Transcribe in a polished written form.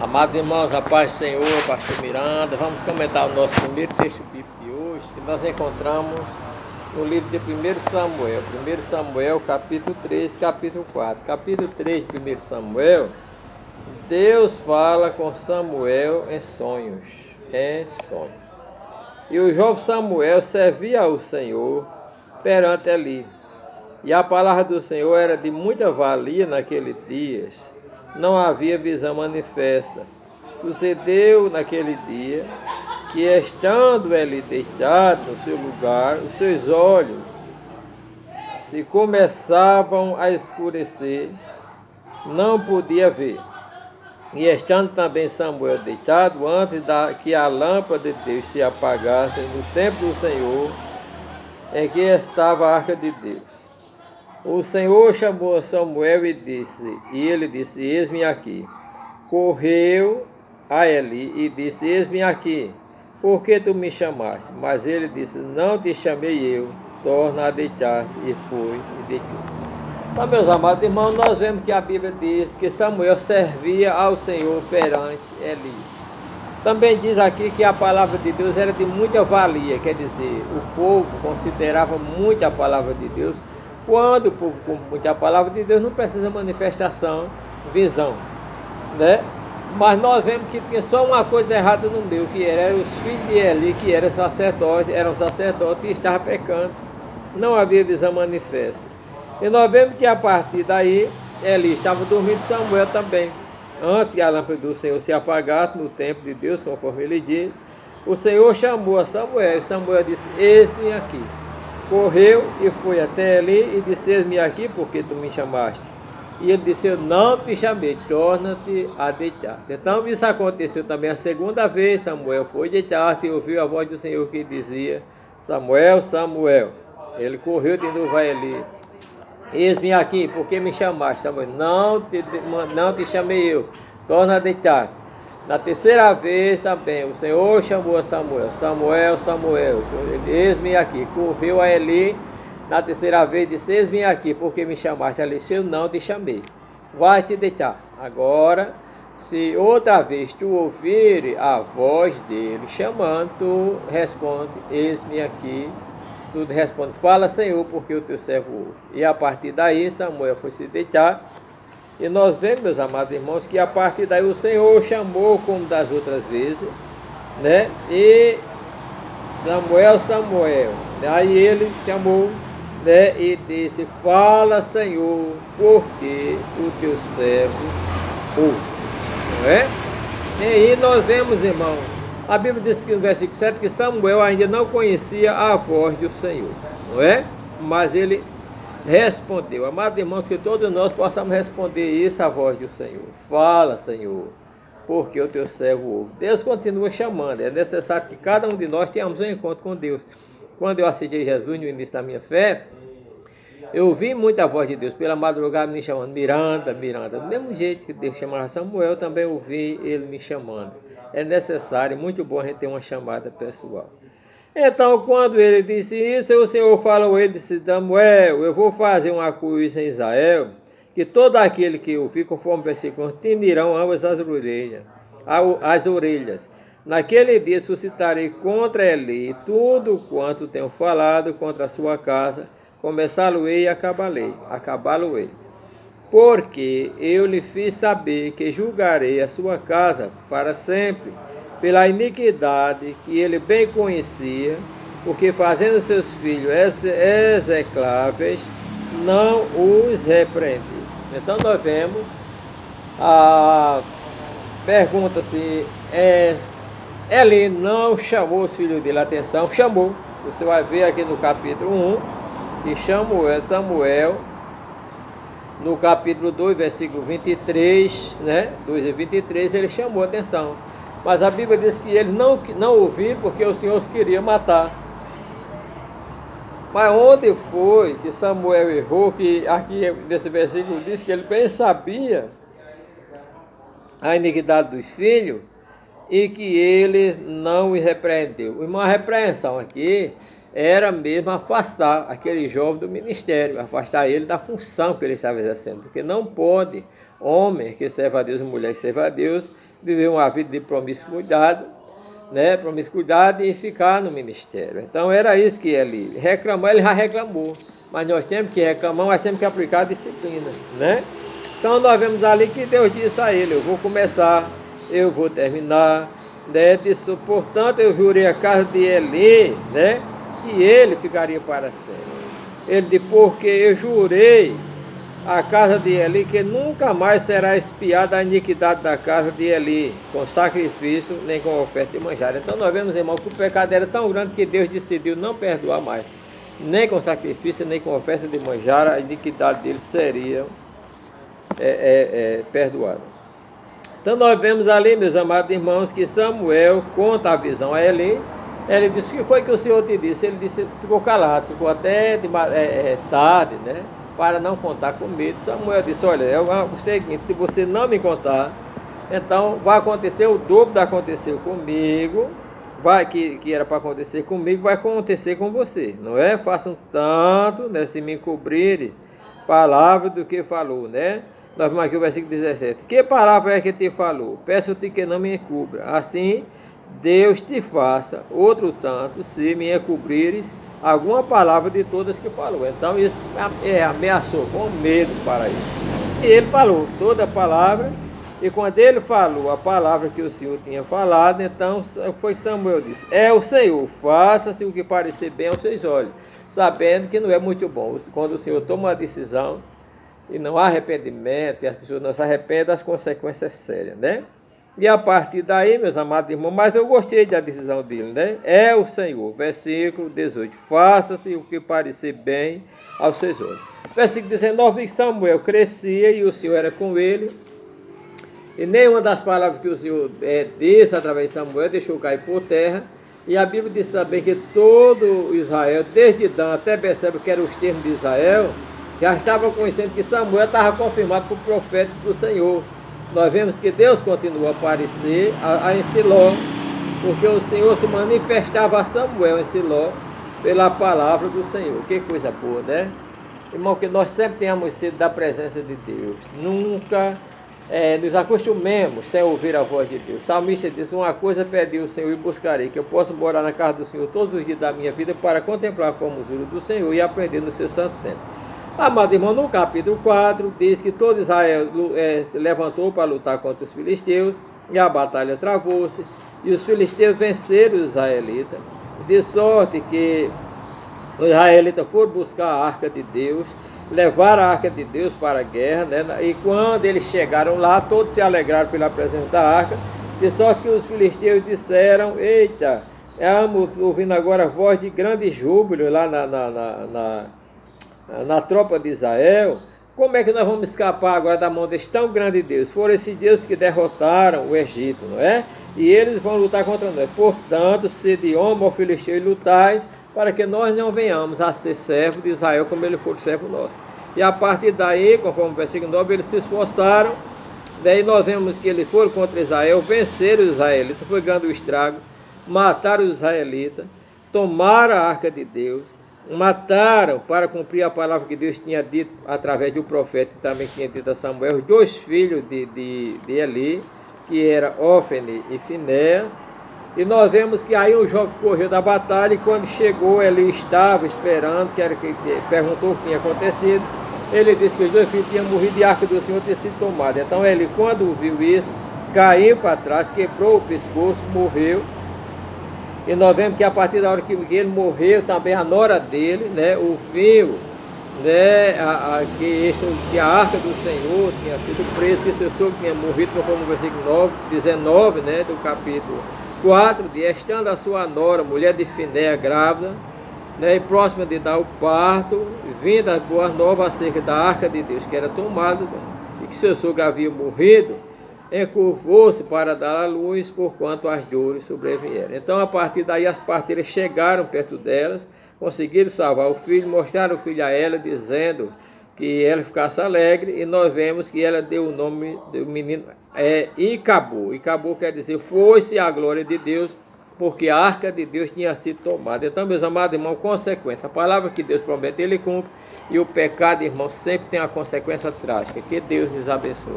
Amados irmãos, a paz do Senhor, pastor Miranda, vamos comentar o nosso primeiro texto bíblico de hoje, que nós encontramos no livro de 1 Samuel. 1 Samuel, capítulo 3, capítulo 4. Capítulo 3 de 1 Samuel, Deus fala com Samuel em sonhos. E o jovem Samuel servia ao Senhor perante Eli. E a palavra do Senhor era de muita valia naqueles dias. Não havia visão manifesta. Sucedeu naquele dia que, estando ele deitado no seu lugar, os seus olhos se começavam a escurecer, não podia ver. E estando também Samuel deitado, antes que a lâmpada de Deus se apagasse no templo do Senhor, em que estava a arca de Deus. O Senhor chamou Samuel e ele disse, eis-me aqui. Correu a Eli e disse, eis-me aqui, por que tu me chamaste? Mas ele disse, não te chamei eu, torna a deitar. E foi e deitou. Então, meus amados irmãos, nós vemos que a Bíblia diz que Samuel servia ao Senhor perante Eli. Também diz aqui que a palavra de Deus era de muita valia, quer dizer, o povo considerava muito a palavra de Deus. Quando o povo cumpre muito a palavra de Deus, não precisa manifestação, visão, né? Mas nós vemos que tinha só uma coisa errada no meio, que eram os filhos de Eli, que eram sacerdotes e estavam pecando. Não havia visão manifesta. E nós vemos que a partir daí, Eli estava dormindo, Samuel também. Antes que a lâmpada do Senhor se apagasse no templo de Deus, conforme ele diz, o Senhor chamou a Samuel, e Samuel disse, eis-me aqui. Correu e foi até Eli e disse, eis-me aqui, porque tu me chamaste. E ele disse, eu não te chamei, torna-te a deitar. Então isso aconteceu também a segunda vez. Samuel foi deitar-se e ouviu a voz do Senhor que dizia, Samuel, Samuel. Ele correu de novo a Eli. Eis-me aqui, porque me chamaste, Samuel. Não te chamei eu, torna a deitar. Na terceira vez também, o Senhor chamou a Samuel, Samuel, Samuel. Eis-me aqui. Correu a Eli. Na terceira vez disse, eis-me aqui, porque me chamaste. Ela disse, eu não te chamei. Vai te deitar. Agora, se outra vez tu ouvir a voz dele chamando, tu responde, eis-me aqui. Tu responde, fala Senhor, porque o teu servo ouve. E a partir daí, Samuel foi se deitar. E nós vemos, meus amados irmãos, que a partir daí o Senhor chamou como das outras vezes, né? E Samuel, Samuel. Aí ele chamou, né? E disse, fala Senhor, porque o teu servo ouve. Não é? E aí nós vemos, irmão, a Bíblia diz que no versículo 7 que Samuel ainda não conhecia a voz do Senhor, não é? Mas ele respondeu. Amados irmãos, que todos nós possamos responder isso à voz do Senhor. Fala, Senhor, porque o teu servo ouve. Deus continua chamando. É necessário que cada um de nós tenhamos um encontro com Deus. Quando eu aceitei Jesus no início da minha fé, eu ouvi muita voz de Deus. Pela madrugada me chamando, Miranda, Miranda. Do mesmo jeito que Deus chamava Samuel, eu também ouvi ele me chamando. É necessário, muito bom a gente ter uma chamada pessoal. Então, quando ele disse isso, o Senhor falou a ele, disse, Samuel, eu vou fazer uma coisa em Israel, que todo aquele que ouvir, conforme o versículo, tinirão ambas as orelhas. Naquele dia suscitarei contra Eli tudo quanto tenho falado contra a sua casa, começá-lo-ei e acabá-lo-ei. Porque eu lhe fiz saber que julgarei a sua casa para sempre, pela iniquidade que ele bem conhecia, porque fazendo seus filhos execráveis, não os repreendeu. Então nós vemos, pergunta-se, Eli não chamou os filhos dele a atenção, chamou. Você vai ver aqui no capítulo 1, que Samuel, no capítulo 2, versículo 23, né? 2 e 23, ele chamou a atenção. Mas a Bíblia diz que ele não ouviu porque o Senhor os queria matar. Mas onde foi que Samuel errou? Que aqui nesse versículo diz que ele bem sabia a iniquidade dos filhos e que ele não os repreendeu. Uma repreensão aqui era mesmo afastar aquele jovem do ministério, afastar ele da função que ele estava exercendo. Porque não pode homem que serve a Deus e mulher que serve a Deus viver uma vida de promiscuidade, né? Promiscuidade e ficar no ministério. Então era isso que ele reclamou, ele já reclamou. Mas nós temos que reclamar, mas temos que aplicar a disciplina, né? Então nós vemos ali que Deus disse a ele: eu vou começar, eu vou terminar, né? Disse, portanto eu jurei a casa de Eli, né? Que ele ficaria para sempre. Ele disse, porque eu jurei a casa de Eli que nunca mais será espiada a iniquidade da casa de Eli, com sacrifício nem com oferta de manjar. Então nós vemos, irmão, que o pecado era tão grande que Deus decidiu não perdoar mais, nem com sacrifício, nem com oferta de manjar, a iniquidade deles seria perdoada. Então nós vemos ali, meus amados irmãos, que Samuel conta a visão a Eli. Ele disse, o que foi que o Senhor te disse? Ele disse, ficou calado, ficou até tarde, né? Para não contar com medo. Samuel disse, olha, é o seguinte, se você não me contar, então vai acontecer o dobro do que aconteceu comigo, que era para acontecer comigo, vai acontecer com você, não é? Façam tanto, né, se me encobrirem palavra do que falou, né? Nós vamos aqui o versículo 17. Que palavra é que te falou? Peço-te que não me encubra. Assim, Deus te faça outro tanto, se me encobrires alguma palavra de todas que falou. Então isso ameaçou com medo para ele. E ele falou toda a palavra, e quando ele falou a palavra que o Senhor tinha falado, então foi Samuel disse, é o Senhor, faça-se o que parecer bem aos seus olhos, sabendo que não é muito bom. Quando o Senhor toma uma decisão e não há arrependimento, e as pessoas não se arrependem, as consequências sérias, né? E a partir daí, meus amados irmãos, mas eu gostei da decisão dele, né? É o Senhor, versículo 18, faça-se o que parecer bem aos seus olhos. Versículo 19, Samuel crescia e o Senhor era com ele, e nenhuma das palavras que o Senhor disse através de Samuel deixou cair por terra, e a Bíblia diz também que todo Israel, desde Dan até Berseba, que eram os termos de Israel, já estava conhecendo que Samuel estava confirmado por profeta do Senhor. Nós vemos que Deus continua a aparecer em Siló, porque o Senhor se manifestava a Samuel em Siló pela palavra do Senhor. Que coisa boa, né? Irmão, que nós sempre tenhamos sido da presença de Deus. Nunca nos acostumemos sem ouvir a voz de Deus. O salmista diz, uma coisa pedi ao Senhor e buscarei, que eu possa morar na casa do Senhor todos os dias da minha vida para contemplar a formosura do Senhor e aprender no seu santo tempo. Amado irmão, no capítulo 4, diz que todo Israel levantou para lutar contra os filisteus, e a batalha travou-se, e os filisteus venceram os israelitas, de sorte que os israelitas foram buscar a arca de Deus, levaram a arca de Deus para a guerra, né? E quando eles chegaram lá, todos se alegraram pela presença da arca, de sorte que os filisteus disseram, eita, estamos ouvindo agora a voz de grande júbilo lá na tropa de Israel. Como é que nós vamos escapar agora da mão desse tão grande Deus? Foram esses deuses que derrotaram o Egito, não é? E eles vão lutar contra nós. Portanto, se de homem ou filisteu lutais, para que nós não venhamos a ser servos de Israel como ele for servo nosso. E a partir daí, conforme o versículo 9, eles se esforçaram. Daí nós vemos que eles foram contra Israel, venceram os israelitas, foi grande o estrago, mataram os israelitas, tomaram a arca de Deus, mataram para cumprir a palavra que Deus tinha dito através do profeta, que também tinha dito a Samuel, os dois filhos de Eli, que eram Ófene e Finéas. E nós vemos que aí o jovem correu da batalha, e quando chegou, Eli estava esperando, perguntou o que tinha acontecido. Ele disse que os dois filhos tinham morrido e a arca do Senhor tinha sido tomada. Então Eli, quando viu isso, caiu para trás, quebrou o pescoço, morreu. E nós vemos que a partir da hora que ele morreu, também a nora dele, né, o filho, né, que a arca do Senhor tinha sido presa, que seu sogro tinha morrido, conforme o versículo 19, né, do capítulo 4, de estando a sua nora, mulher de Finéia, grávida, né, e próxima de dar o parto, vindo as boas novas acerca da arca de Deus, que era tomada, e que seu sogro havia morrido, encurvou-se para dar à luz, porquanto as dores sobrevieram. Então, a partir daí, as parteiras chegaram perto delas, conseguiram salvar o filho, mostraram o filho a ela, dizendo que ela ficasse alegre, e nós vemos que ela deu o nome do menino Icabô. Icabô quer dizer, foi-se a glória de Deus, porque a arca de Deus tinha sido tomada. Então, meus amados irmãos, consequência, a palavra que Deus promete, ele cumpre, e o pecado, irmão, sempre tem uma consequência trágica. Que Deus nos abençoe.